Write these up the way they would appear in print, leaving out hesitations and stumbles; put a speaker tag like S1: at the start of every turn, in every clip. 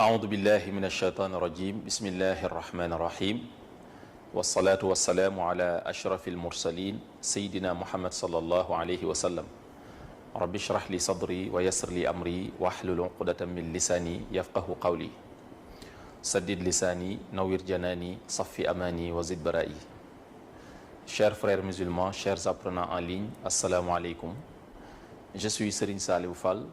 S1: أعوذ بالله من الشيطان الرجيم بسم الله الرحمن الرحيم والصلاة والسلام على أشرف المرسلين سيدنا محمد صلى الله عليه وسلم رب اشرح لي صدري ويسر لي أمري واحلل عقدة من لساني يفقه قولي سدد لساني نوّر جناني صفي أماني وزد برائي. Chers frères musulmans, chers apprenants en ligne, assalamu alaikum. Je suis Serigne Saliou Fall.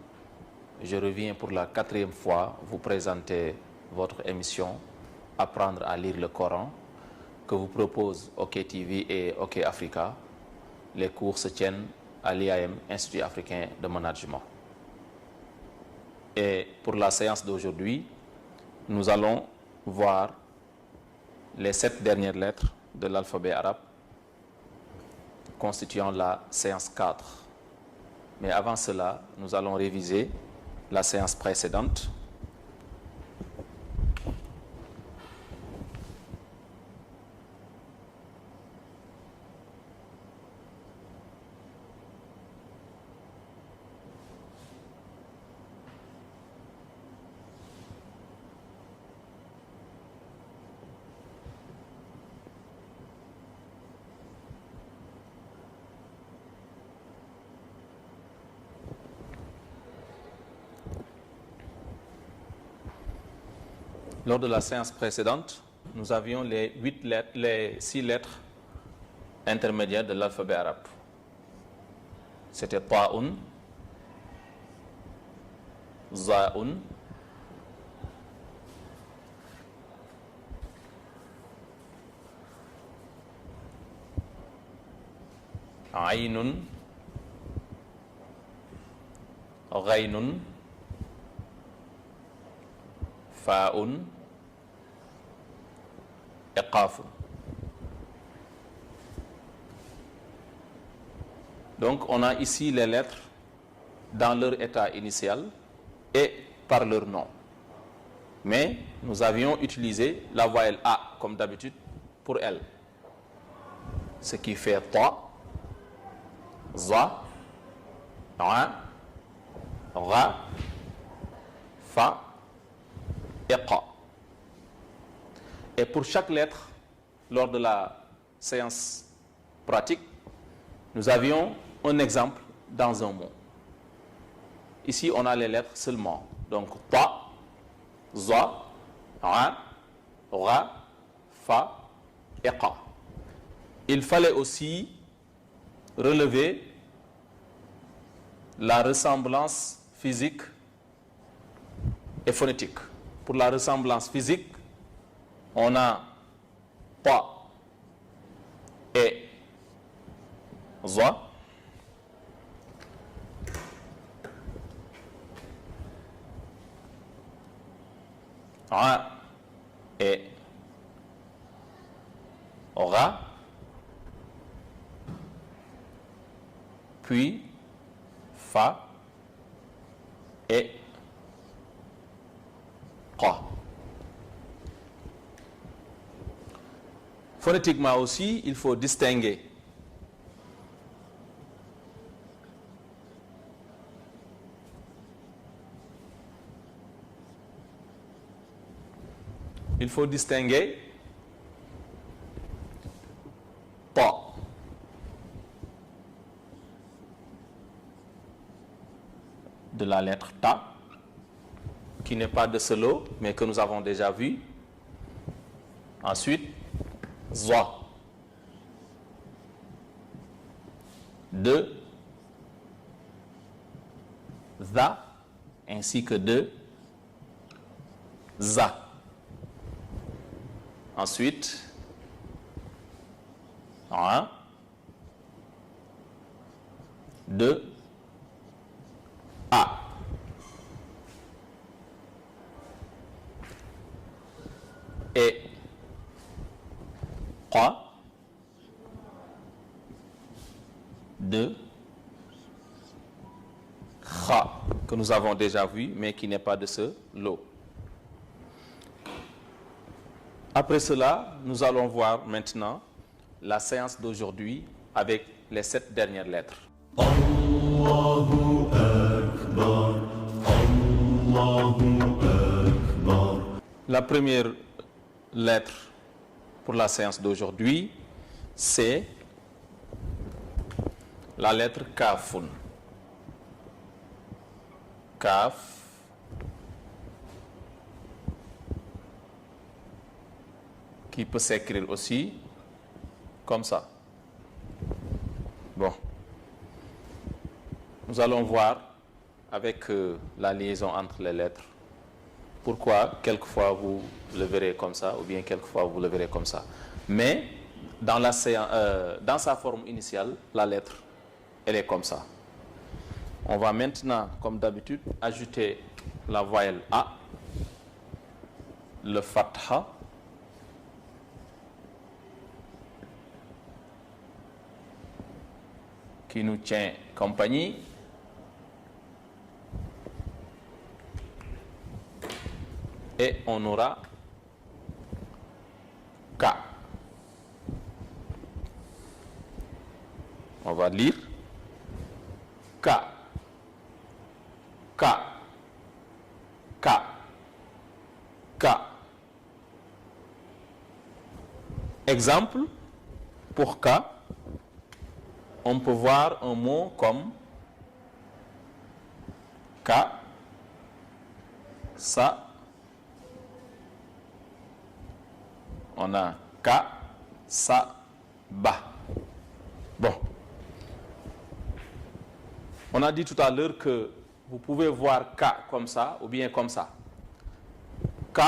S1: Je reviens pour la 4e fois vous présenter votre émission Apprendre à lire le Coran que vous propose OK TV et OK Africa. Les cours se tiennent à l'IAM, Institut africain de management. Et pour la séance d'aujourd'hui, nous allons voir les 7 dernières lettres de l'alphabet arabe constituant la séance 4. Mais avant cela, nous allons réviser la séance précédente. Lors de la séance précédente, nous avions les 6 lettres intermédiaires de l'alphabet arabe. C'était ta'un, za'un, aynun, ghaynun, fa'un, iqaf. Donc on a ici les lettres dans leur état initial et par leur nom. Mais nous avions utilisé la voyelle A comme d'habitude pour elle. Ce qui fait ta, za, a, ra, fa, iqa. Et pour chaque lettre, lors de la séance pratique, nous avions un exemple dans un mot. Ici, on a les lettres seulement. Donc, ta, za, a, ra, fa, iqa. Il fallait aussi relever la ressemblance physique et phonétique. Pour la ressemblance physique, on a ta et za. A et ra. Puis fa et qa. Phonétiquement aussi, il faut distinguer ta de la lettre ta, qui n'est pas de ce lot, mais que nous avons déjà vu. Ensuite, za de za, ainsi que de za. Ensuite, a de a. Et qa de kha, que nous avons déjà vu, mais qui n'est pas de ce lot. Après cela, nous allons voir maintenant la séance d'aujourd'hui avec les 7 dernières lettres.
S2: Allahu Akbar, Allahu Akbar.
S1: La première lettre pour la séance d'aujourd'hui, c'est la lettre Kafun. Kaf. Qui peut s'écrire aussi comme ça. Bon. Nous allons voir avec la liaison entre les lettres pourquoi quelquefois vous le verrez comme ça ou bien quelquefois vous le verrez comme ça. Mais dans sa forme initiale, la lettre, elle est comme ça. On va maintenant, comme d'habitude, ajouter la voyelle A, le fatha, qui nous tient compagnie, et on aura K. On va lire K, K, K, K. Exemple, pour K, on peut voir un mot comme K, ça. On a K, sa, ba. Bon. On a dit tout à l'heure que vous pouvez voir K comme ça ou bien comme ça. K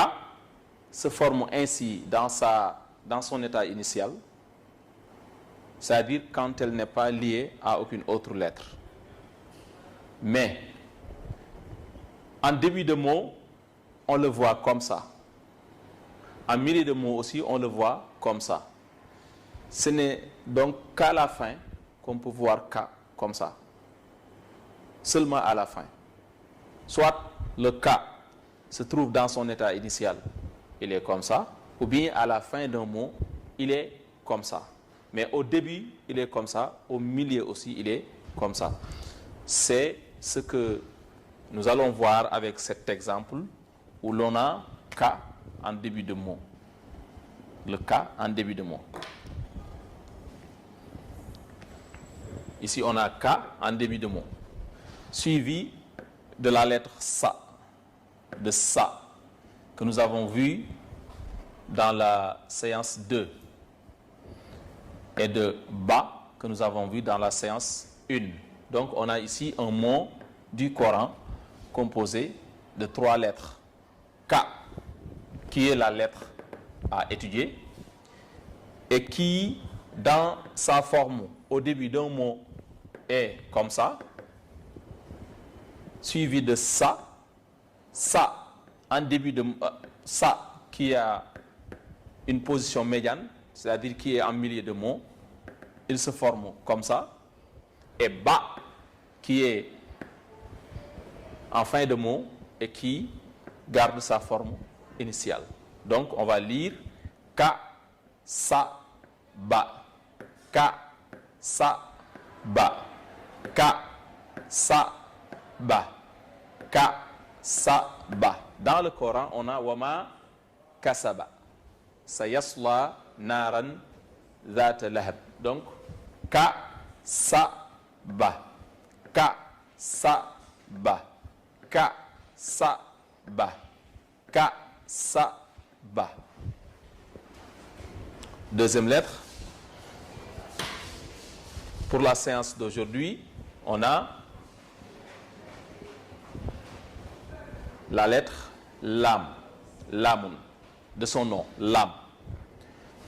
S1: se forme ainsi dans son état initial, c'est-à-dire quand elle n'est pas liée à aucune autre lettre. Mais en début de mot, on le voit comme ça. En milieu de mots aussi, on le voit comme ça. Ce n'est donc qu'à la fin qu'on peut voir K comme ça. Seulement à la fin. Soit le K se trouve dans son état initial, il est comme ça, ou bien à la fin d'un mot, il est comme ça. Mais au début, il est comme ça, au milieu aussi, il est comme ça. C'est ce que nous allons voir avec cet exemple où l'on a K en début de mot. Le K en début de mot. Ici, on a K en début de mot. Suivi de la lettre Sa, de Sa, que nous avons vu dans la séance 2. Et de Ba, que nous avons vu dans la séance 1. Donc, on a ici un mot du Coran composé de 3 lettres. K, qui est la lettre à étudier et qui, dans sa forme au début d'un mot, est comme ça, suivi de Sa, Sa en début de Sa qui a une position médiane, c'est-à-dire qui est en milieu de mot, il se forme comme ça, et Ba qui est en fin de mot et qui garde sa forme initiale. Donc, on va lire K, Sa, Ba. K, Sa, Ba. K, Sa, Ba. K, Sa, Ba. Dans le Coran, on a Wama Kasaba. Sayasla Naran Zat Lahab. Donc, K, Sa, Ba. K, Sa, Ba. K, Sa, Ba. K, Sa, Ba. Deuxième lettre. Pour la séance d'aujourd'hui, on a la lettre Lam. Lamun. De son nom, Lam.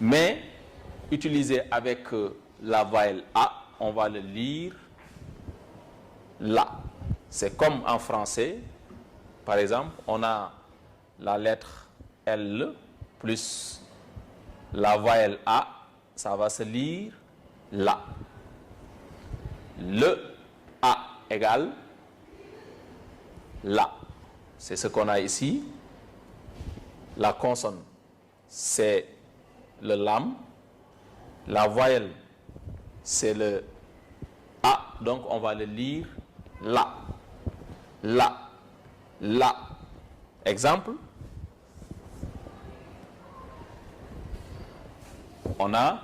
S1: Mais, utilisé avec la voyelle A, on va le lire La. C'est comme en français. Par exemple, on a la lettre L plus la voyelle A, ça va se lire La. Le A égale La. C'est ce qu'on a ici. La consonne, c'est le Lam. La voyelle, c'est le A. Donc, on va le lire La. La. La. Exemple. on a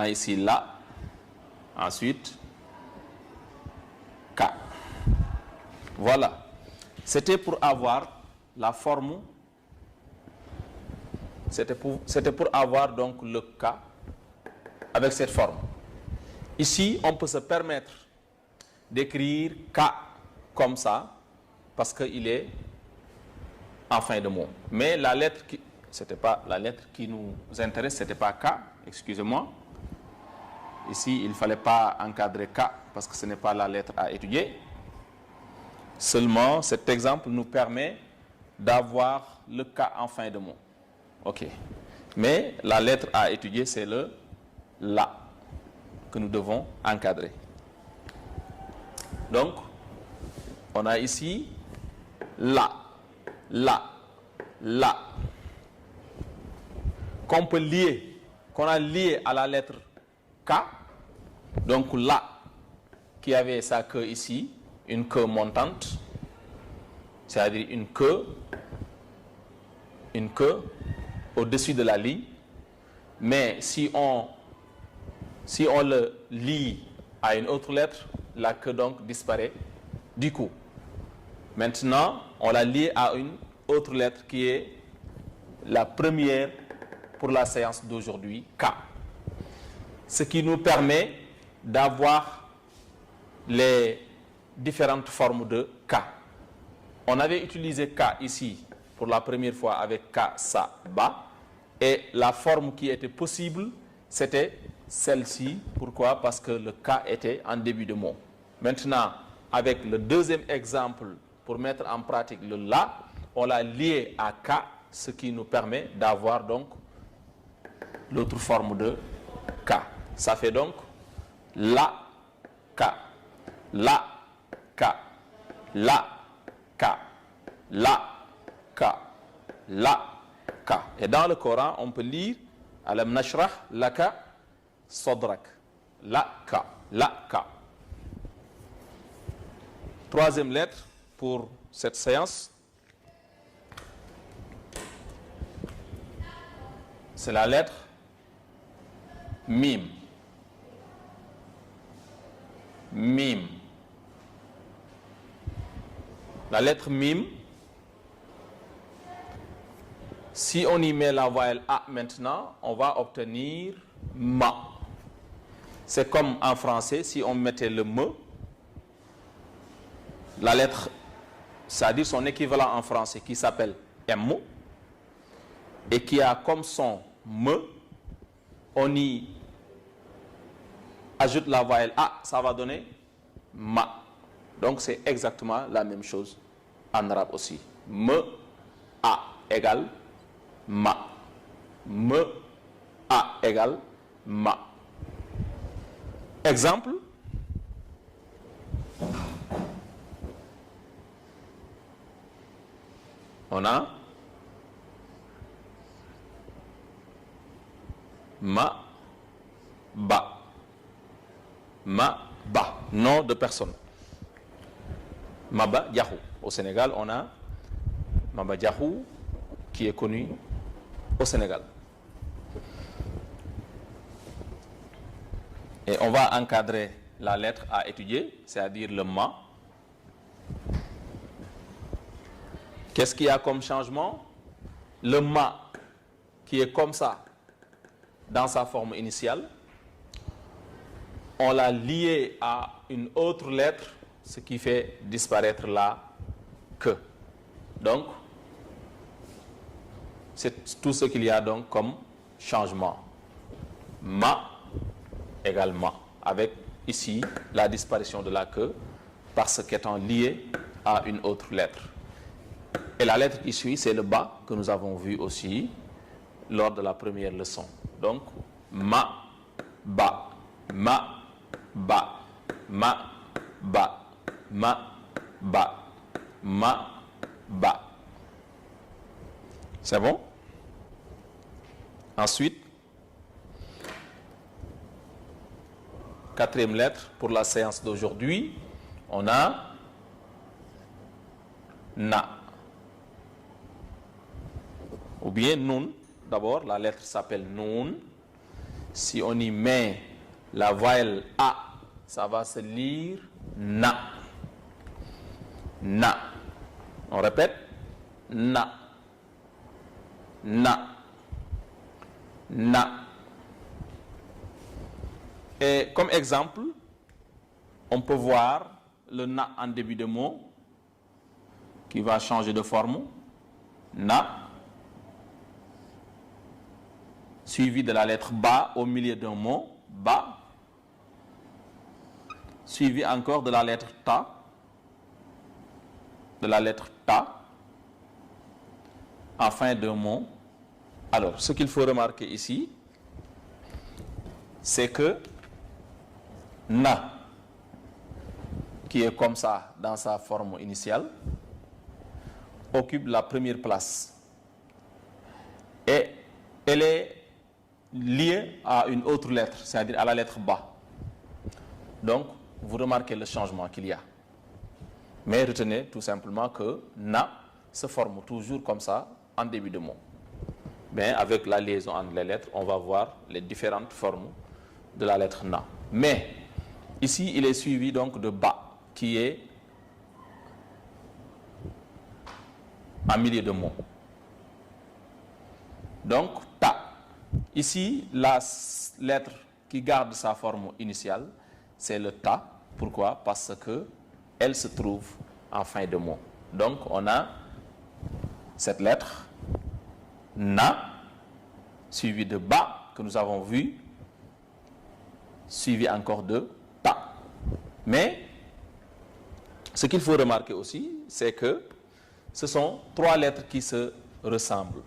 S1: ici la, ensuite ka. Voilà. C'était pour avoir la forme, c'était pour avoir donc le ka avec cette forme. Ici, on peut se permettre d'écrire ka comme ça parce qu'il est en fin de mot. Mais la lettre qui, c'était pas la lettre qui nous intéresse, c'était pas ka, excusez-moi. Ici, il ne fallait pas encadrer K parce que ce n'est pas la lettre à étudier. Seulement, cet exemple nous permet d'avoir le K en fin de mot. OK. Mais la lettre à étudier, c'est le La que nous devons encadrer. Donc, on a ici La, qu'on peut lier, qu'on a lié à la lettre K, donc là, qui avait sa queue ici, une queue montante, c'est-à-dire une queue au-dessus de la ligne, mais si on le lie à une autre lettre, la queue donc disparaît du coup. Maintenant, on l'a lié à une autre lettre qui est la première pour la séance d'aujourd'hui, K. Ce qui nous permet d'avoir les différentes formes de K. On avait utilisé K ici pour la première fois avec K, Sa, Ba. Et la forme qui était possible, c'était celle-ci. Pourquoi? Parce que le K était en début de mot. Maintenant, avec le deuxième exemple, pour mettre en pratique le La, on l'a lié à K, ce qui nous permet d'avoir donc l'autre forme de K. Ça fait donc la, ka, la, ka, la, ka, la, ka, la, ka. Et dans le Coran, on peut lire Alam nashrah laka sadrak. La, ka, la, ka. Troisième lettre pour cette séance, c'est la lettre Mim. Mim. La lettre Mim, si on y met la voyelle A maintenant, on va obtenir Ma. C'est comme en français, si on mettait le Me, la lettre, c'est-à-dire son équivalent en français qui s'appelle M, et qui a comme son Me, on y ajoute la voyelle A, ça va donner Ma. Donc c'est exactement la même chose en arabe aussi. Me, A égale Ma. Me, A égale Ma. Exemple. On a Ma, Ba. Ma, Ba, nom de personne. Maba Diakhou. Au Sénégal, on a Maba Diakhou qui est connu au Sénégal. Et on va encadrer la lettre à étudier, c'est-à-dire le Ma. Qu'est-ce qu'il y a comme changement? Le Ma qui est comme ça dans sa forme initiale, on l'a lié à une autre lettre, ce qui fait disparaître la que. Donc, c'est tout ce qu'il y a donc comme changement. Ma égale Ma, avec ici la disparition de la que, parce qu'étant lié à une autre lettre. Et la lettre qui suit, c'est le Ba, que nous avons vu aussi lors de la première leçon. Donc, Ma, Ba, Ma, Ba, Ma, Ba, Ma, Ba, Ma, Ba. C'est bon? Ensuite, quatrième lettre pour la séance d'aujourd'hui, on a na. Ou bien nun. D'abord, la lettre s'appelle nun. Si on y met la voyelle A, ça va se lire na. Na. On répète. Na. Na. Na. Et comme exemple, on peut voir le na en début de mot qui va changer de forme. Na. Suivi de la lettre ba au milieu d'un mot. Ba. Suivi encore de la lettre ta. De la lettre ta. En fin d'un mot. Alors, ce qu'il faut remarquer ici, c'est que na, qui est comme ça dans sa forme initiale, occupe la première place. Et elle est liée à une autre lettre, c'est-à-dire à la lettre ba. Donc, vous remarquez le changement qu'il y a. Mais retenez tout simplement que na se forme toujours comme ça en début de mot. Mais avec la liaison entre les lettres, on va voir les différentes formes de la lettre na. Mais ici, il est suivi donc de ba, qui est en milieu de mot. Donc, ta. Ici, la lettre qui garde sa forme initiale, c'est le ta. Pourquoi? Parce que elle se trouve en fin de mot. Donc, on a cette lettre na, suivi de ba, que nous avons vu, suivi encore de ta. Mais, ce qu'il faut remarquer aussi, c'est que ce sont trois lettres qui se ressemblent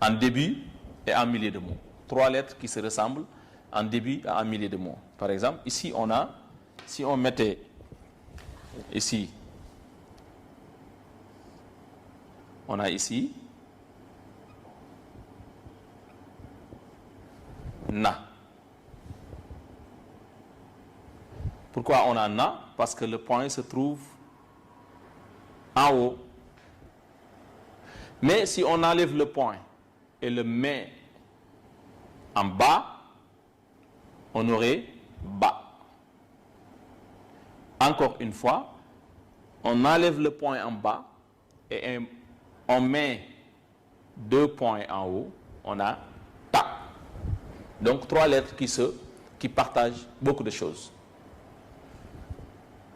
S1: en début et en milieu de mot. Trois lettres qui se ressemblent en début et en milieu de mot. Par exemple, ici on a, si on mettait ici, on a ici na. Pourquoi on a na? Parce que le point se trouve en haut. Mais si on enlève le point et le met en bas, on aurait ba. Encore une fois, on enlève le point en bas et on met deux points en haut, on a ta. Donc trois lettres qui partagent beaucoup de choses.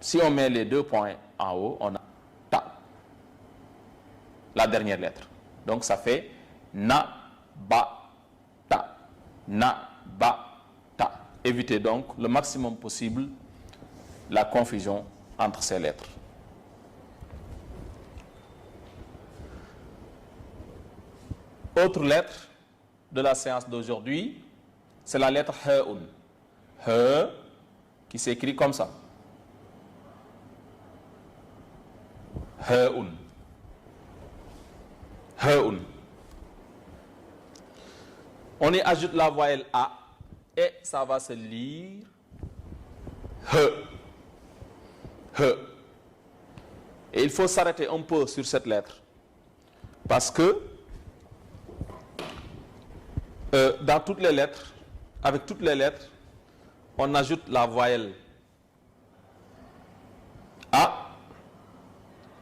S1: Si on met les deux points en haut, on a ta. La dernière lettre. Donc ça fait na, ba, ta. Na, ba, ta. Évitez donc le maximum possible la confusion entre ces lettres. Autre lettre de la séance d'aujourd'hui, c'est la lettre Ha'un. He, qui s'écrit comme ça. Ha'un. Ha'un. On y ajoute la voyelle A et ça va se lire He. He. Et il faut s'arrêter un peu sur cette lettre parce que dans toutes les lettres, avec toutes les lettres, on ajoute la voyelle A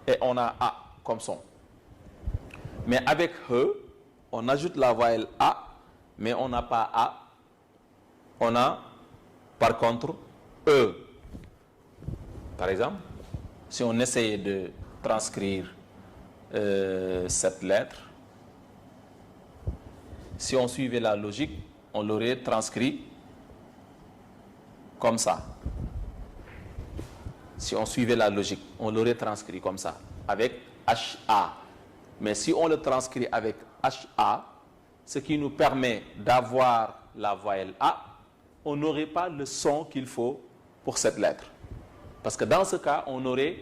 S1: et on a A comme son. Mais avec He, on ajoute la voyelle A, mais on n'a pas A. On a par contre E. Par exemple, si on essayait de transcrire cette lettre, si on suivait la logique, on l'aurait transcrit comme ça. Si on suivait la logique, on l'aurait transcrit comme ça, avec HA. Mais si on le transcrit avec HA, ce qui nous permet d'avoir la voyelle A, on n'aurait pas le son qu'il faut pour cette lettre. Parce que dans ce cas, on aurait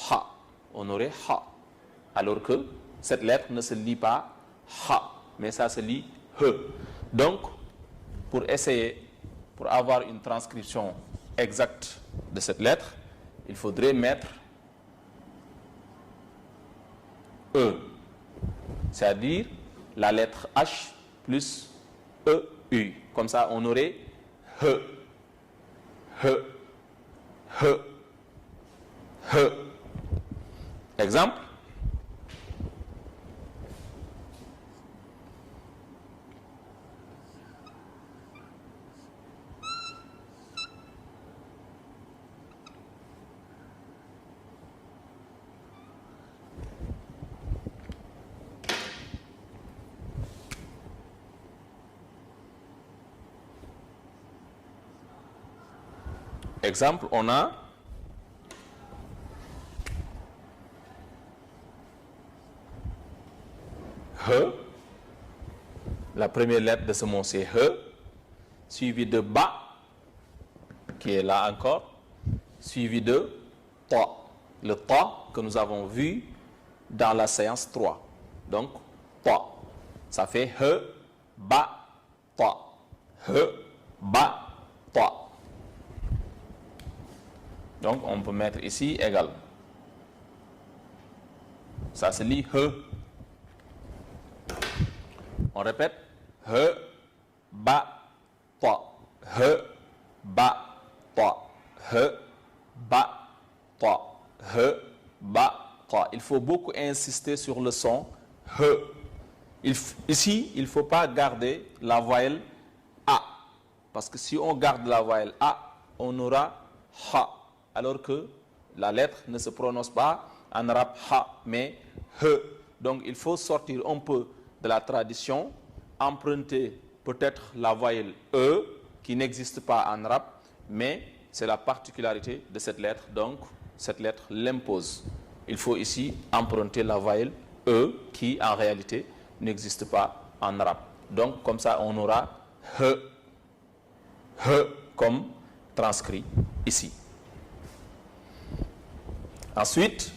S1: Ha. On aurait Ha. Alors que cette lettre ne se lit pas Ha, mais ça se lit He. Donc, pour essayer pour avoir une transcription exacte de cette lettre, il faudrait mettre E, c'est-à-dire la lettre H plus EU. Comme ça, on aurait He, He, He, He. Exemple. Exemple, on a He. La première lettre de ce mot, c'est He, suivi de Ba, qui est là encore, suivi de Ta. Le Ta que nous avons vu dans la séance 3. Donc, Ta. Ça fait He, Ba, Ta. He, Ba, Ta. Donc, on peut mettre ici égal. Ça se lit He. On répète. He, Ba, Ta. He, Ba, Ta. He, Ba, Ta. He, Ba, Ta. Il faut beaucoup insister sur le son He. Ici, il ne faut pas garder la voyelle A. Parce que si on garde la voyelle A, on aura Ha. Alors que la lettre ne se prononce pas en arabe Ha, mais He. Donc il faut sortir un peu de la tradition, emprunter peut-être la voyelle E, qui n'existe pas en arabe, mais c'est la particularité de cette lettre, donc cette lettre l'impose. Il faut ici emprunter la voyelle E, qui en réalité n'existe pas en arabe. Donc comme ça on aura He, He comme transcrit ici. Ensuite,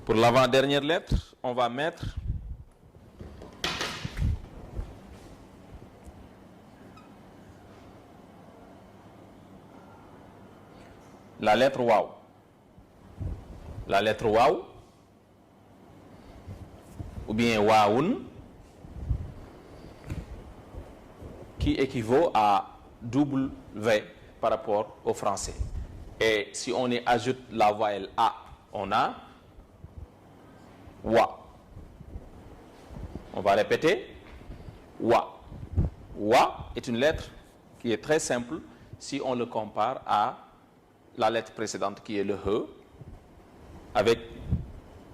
S1: pour l'avant-dernière lettre, on va mettre la lettre Waw. La lettre Waw, ou bien Waoun, qui équivaut à W par rapport au français. Et si on y ajoute la voyelle A, on a Wa. On va répéter. Wa. Wa est une lettre qui est très simple si on le compare à la lettre précédente qui est le He, avec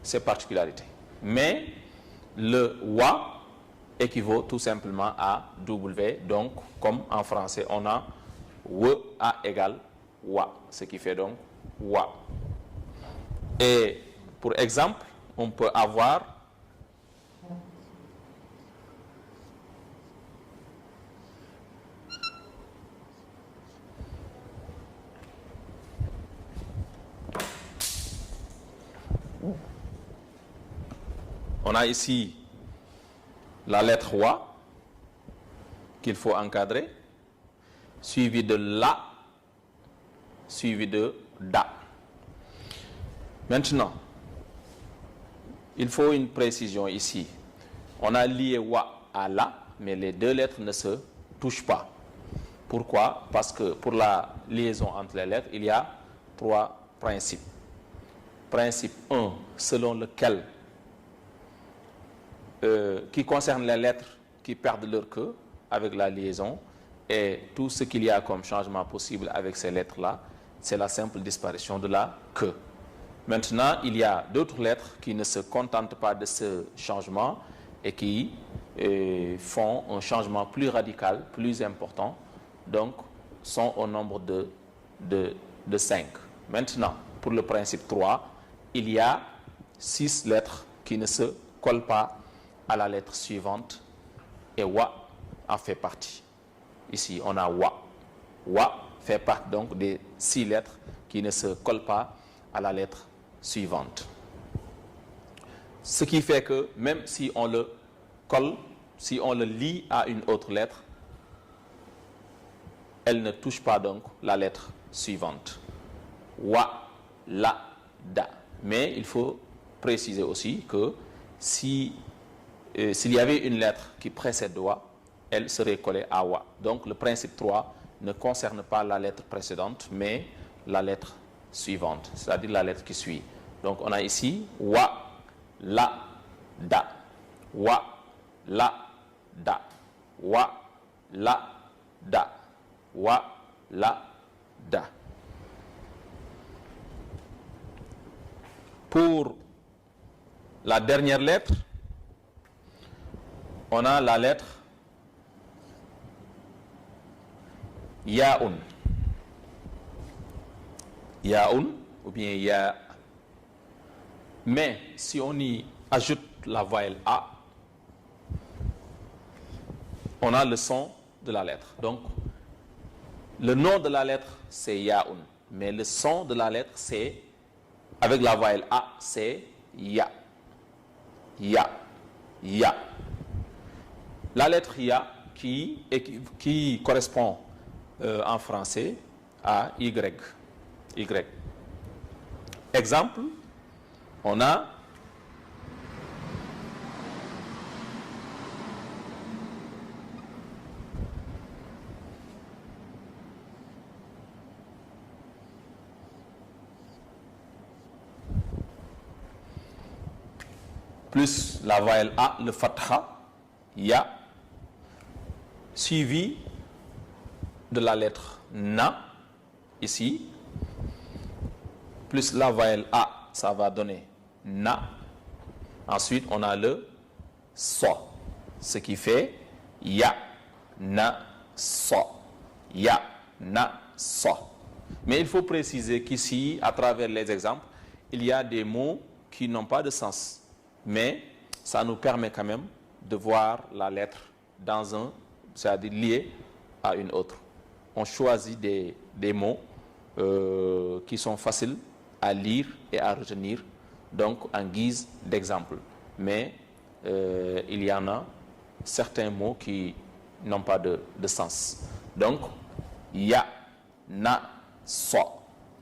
S1: ses particularités. Mais le Wa équivaut tout simplement à W. Donc, comme en français, on a We A égale Wa, ce qui fait donc Wa. Et pour exemple, on peut avoir ici la lettre Wa qu'il faut encadrer, suivi de La, suivi de Da. Maintenant, il faut une précision ici. On a lié Wa à La, mais les deux lettres ne se touchent pas. Pourquoi? Parce que pour la liaison entre les lettres, il y a 3 principes. Principe 1, selon lequel, qui concerne les lettres qui perdent leur queue avec la liaison, et tout ce qu'il y a comme changement possible avec ces lettres-là, c'est la simple disparition de la queue. Maintenant, il y a d'autres lettres qui ne se contentent pas de ce changement et qui font un changement plus radical, plus important, donc sont au nombre de 5. Maintenant, pour le principe 3, il y a 6 lettres qui ne se collent pas à la lettre suivante et Wa en fait partie. Ici, on a Wa. Wa fait partie donc des 6 lettres qui ne se collent pas à la lettre suivante. Ce qui fait que même si on le colle, si on le lie à une autre lettre, elle ne touche pas donc la lettre suivante. Wa, la, da. Mais il faut préciser aussi que s'il y avait une lettre qui précède wa, elle serait collée à wa. Donc le principe 3 ne concerne pas la lettre précédente, mais la lettre suivante, c'est-à-dire la lettre qui suit. Donc on a ici wa, la, da. Wa, la, da. Wa, la, da. Wa, la, da. Pour la dernière lettre, on a la lettre Ya'un. Ya'un ou bien Ya. Mais si on y ajoute la voyelle A, on a le son de la lettre. Donc, le nom de la lettre, c'est Ya'un. Mais le son de la lettre, c'est, avec la voyelle A, c'est Ya. Ya. Ya. La lettre Ya qui correspond en français à Y. Y. Exemple, on a plus la voyelle A, le fatha, Ya, suivi de la lettre Na, ici, plus la voyelle A, ça va donner Na. Ensuite, on a le So, ce qui fait Ya, Na, So. Ya, Na, So. Mais il faut préciser qu'ici, à travers les exemples, il y a des mots qui n'ont pas de sens. Mais ça nous permet quand même de voir la lettre dans un, c'est-à-dire liée à une autre. On choisit des mots qui sont faciles à lire et à retenir, donc en guise d'exemple. Mais il y en a certains mots qui n'ont pas de sens. Donc, Ya, Na, So.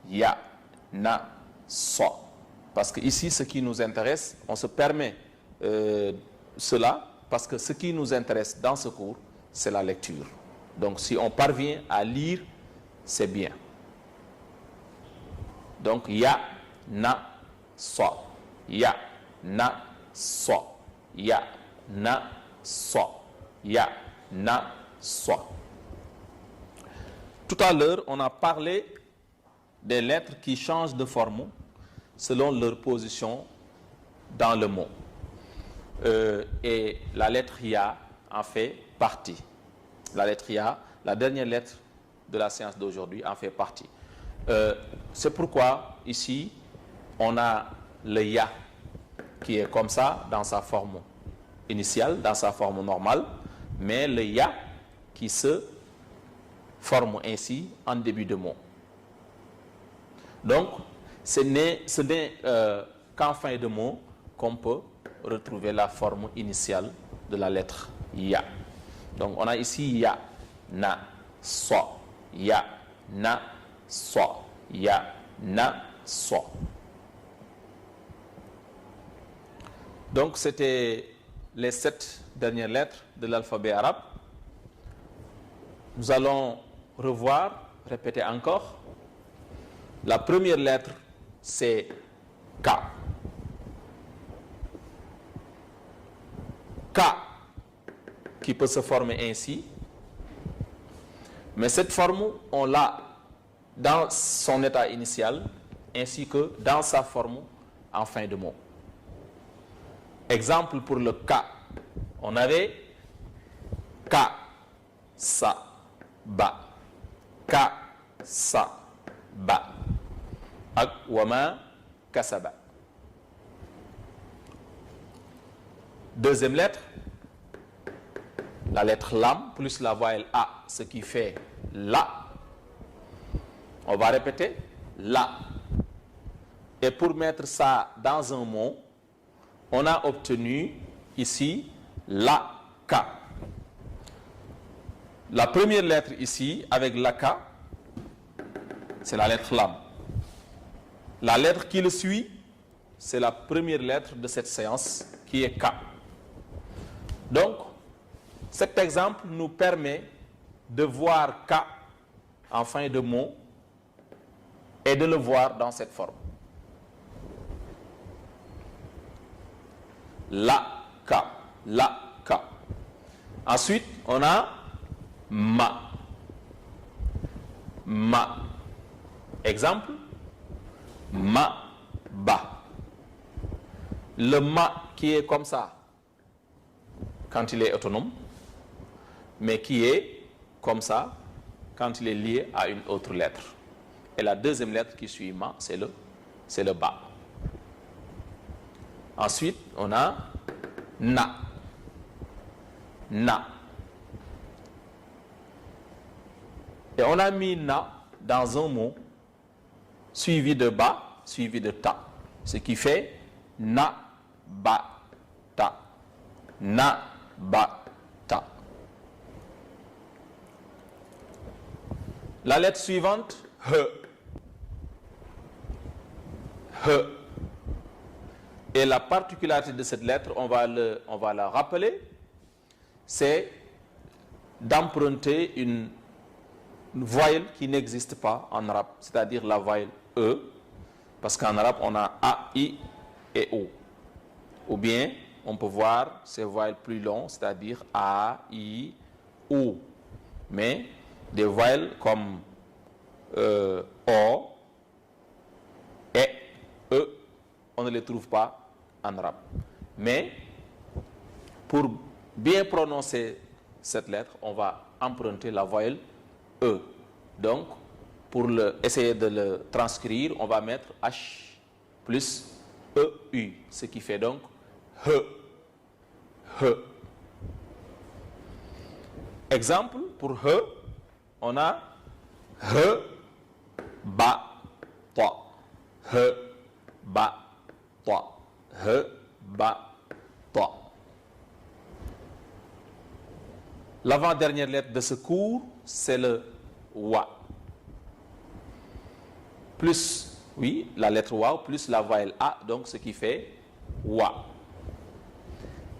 S1: Ya, Na, So. Parce que ici, ce qui nous intéresse, on se permet cela parce que ce qui nous intéresse dans ce cours, c'est la lecture. Donc, si on parvient à lire, c'est bien. Donc, Ya, Na, So. Ya, Na, So. Ya, Na, So. Ya, Na, So. Tout à l'heure, on a parlé des lettres qui changent de forme selon leur position dans le mot. Et la lettre Ya en fait partie. La lettre Ya, la dernière lettre de la séance d'aujourd'hui, en fait partie. C'est pourquoi ici, on a le Ya qui est comme ça dans sa forme initiale, dans sa forme normale, mais le Ya qui se forme ainsi en début de mot. Donc, ce n'est qu'en fin de mot qu'on peut retrouver la forme initiale de la lettre Ya. Donc, on a ici Ya, Na, So. Ya, Na, So. Ya, Na, So. Donc, c'était les 7 dernières lettres de l'alphabet arabe. Nous allons répéter encore. La première lettre, c'est K. K, qui peut se former ainsi. Mais cette forme, on l'a dans son état initial, ainsi que dans sa forme en fin de mot. Exemple pour le K, on avait Ka, Sa, Ba. Ka, Sa, Ba. Ak Wama, Kasaba. Deuxième lettre, la lettre Lam plus la voyelle A, ce qui fait La. On va répéter La. Et pour mettre ça dans un mot, on a obtenu ici La Ka. La première lettre ici, avec la K, c'est la lettre lam. La lettre qui le suit, c'est la première lettre de cette séance, qui est K. Donc, cet exemple nous permet de voir K en fin de mot et de le voir dans cette forme. La K, la K. Ensuite, on a ma. Ma. Exemple, ma, ba. Le ma qui est comme ça quand il est autonome, mais qui est comme ça quand il est lié à une autre lettre. Et la deuxième lettre qui suit ma, c'est le ba. Ensuite, on a na. Na. Et on a mis na dans un mot suivi de ba, suivi de ta. Ce qui fait na, ba, ta. Na, ba, ta. La lettre suivante, he. He. Et la particularité de cette lettre, on va la rappeler, c'est d'emprunter une voyelle qui n'existe pas en arabe, c'est-à-dire la voyelle E, parce qu'en arabe, on a A, I et O. Ou bien, on peut voir ces voyelles plus longues, c'est-à-dire A, I, O. Mais des voyelles comme O, E, E, on ne les trouve pas en arabe. Mais pour bien prononcer cette lettre, on va emprunter la voyelle E. Donc, pour essayer de le transcrire, on va mettre H plus EU, ce qui fait donc He. He. Exemple, pour He, on a He, ba, toi. He, ba, toi. He, ba, toi. L'avant-dernière lettre de ce cours, c'est le wa. Plus, oui, la lettre wa, plus la voyelle a, donc ce qui fait wa.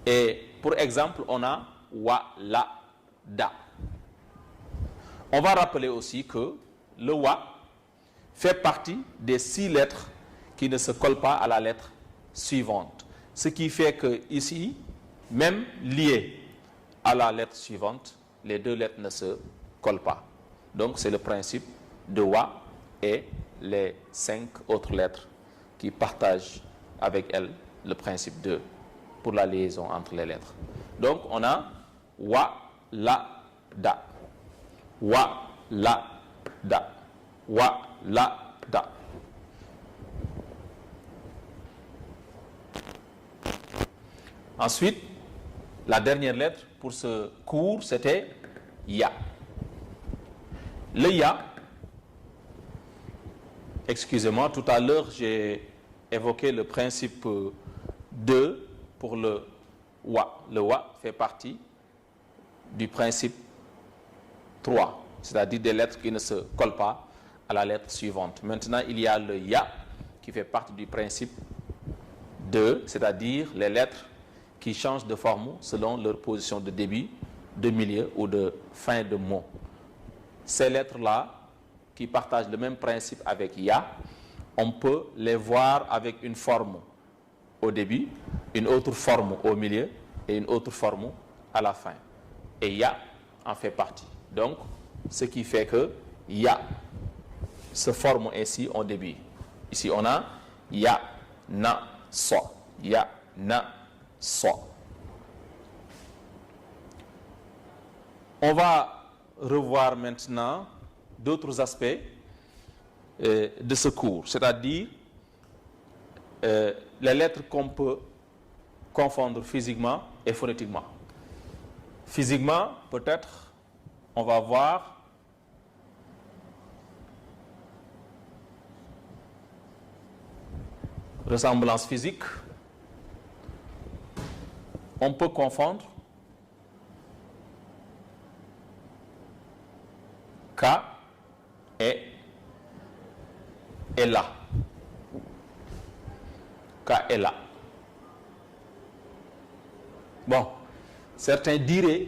S1: Et pour exemple, on a wa, la, da. On va rappeler aussi que le wa fait partie des 6 lettres qui ne se collent pas à la lettre suivante. Ce qui fait que ici, même lié à la lettre suivante, les 2 lettres ne se collent pas. Donc c'est le principe de wa et les 5 autres lettres qui partagent avec elles le principe de pour la liaison entre les lettres. Donc on a wa, la, da. Wa, la, da. Wa, la, da. Ensuite, la dernière lettre pour ce cours, c'était ya. Le ya, excusez-moi, tout à l'heure, j'ai évoqué le principe de pour le wa. Le wa fait partie du principe 3, c'est-à-dire des lettres qui ne se collent pas à la lettre suivante. Maintenant, il y a le ya qui fait partie du principe 2, c'est-à-dire les lettres qui changent de forme selon leur position de début, de milieu ou de fin de mot. Ces lettres-là, qui partagent le même principe avec ya, on peut les voir avec une forme au début, une autre forme au milieu et une autre forme à la fin. Et ya en fait partie. Donc, ce qui fait que ya se forme ainsi au début. Ici, on a ya, na, so. Ya, na, so. On va revoir maintenant d'autres aspects de ce cours, c'est-à-dire les lettres qu'on peut confondre physiquement et phonétiquement. Physiquement, peut-être, on va voir ressemblance physique. On peut confondre K est là. K est là. Bon, certains diraient,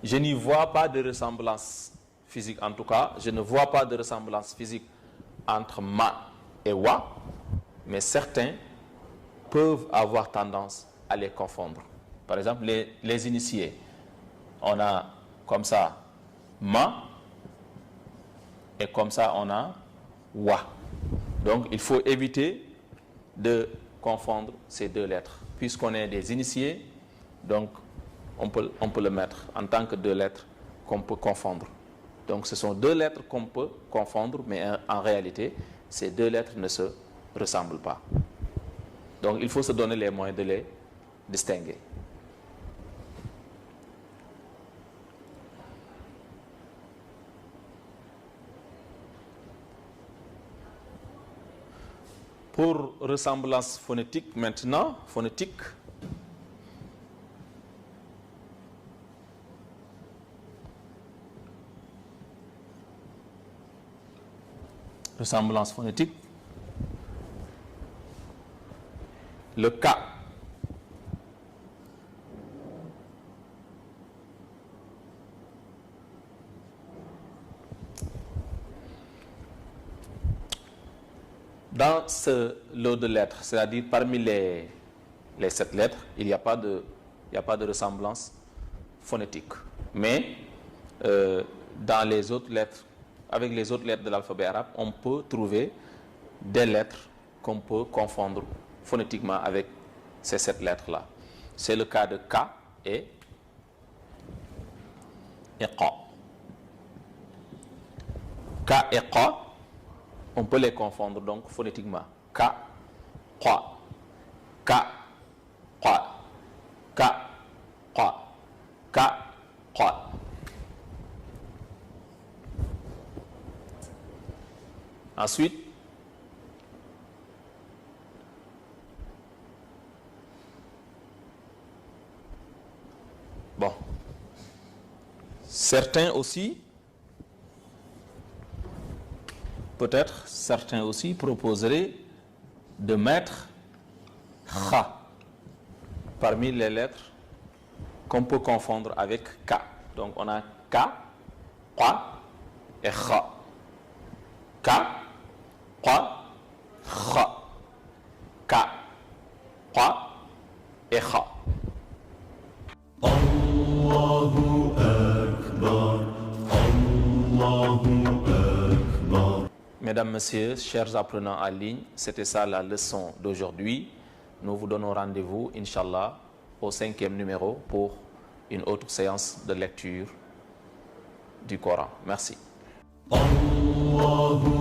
S1: je n'y vois pas de ressemblance physique, en tout cas, je ne vois pas de ressemblance physique entre ma et wa, mais certains peuvent avoir tendance à les confondre. Par exemple, les initiés, on a comme ça ma, et comme ça on a wa. Donc il faut éviter de confondre ces deux lettres. Puisqu'on est des initiés, donc on peut le mettre en tant que deux lettres qu'on peut confondre. Donc ce sont deux lettres qu'on peut confondre, mais en réalité, ces deux lettres ne se ressemblent pas. Donc il faut se donner les moyens de les distinguer. Pour ressemblance phonétique maintenant, phonétique. Ressemblance phonétique. Le K. Dans ce lot de lettres, c'est-à-dire parmi les 7 lettres, il n'y a pas de ressemblance phonétique. Mais dans les autres lettres, avec les autres lettres de l'alphabet arabe, on peut trouver des lettres qu'on peut confondre phonétiquement avec ces 7 lettres-là. C'est le cas de K et Qa. K et Qa, on peut les confondre donc phonétiquement. K, Qa, K, Qa, K, Qa, K, Qa. Ensuite, bon, certains aussi proposeraient de mettre Kha parmi les lettres qu'on peut confondre avec K. Donc on a K, Qa et Kha. K, Qa, Kha. K, Qa et Kha. Allahu Akbar, Allahu Akbar. Mesdames, Messieurs, chers apprenants en ligne, c'était ça la leçon d'aujourd'hui. Nous vous donnons rendez-vous, Inch'Allah, au 5e numéro pour une autre séance de lecture du Coran. Merci. Allahu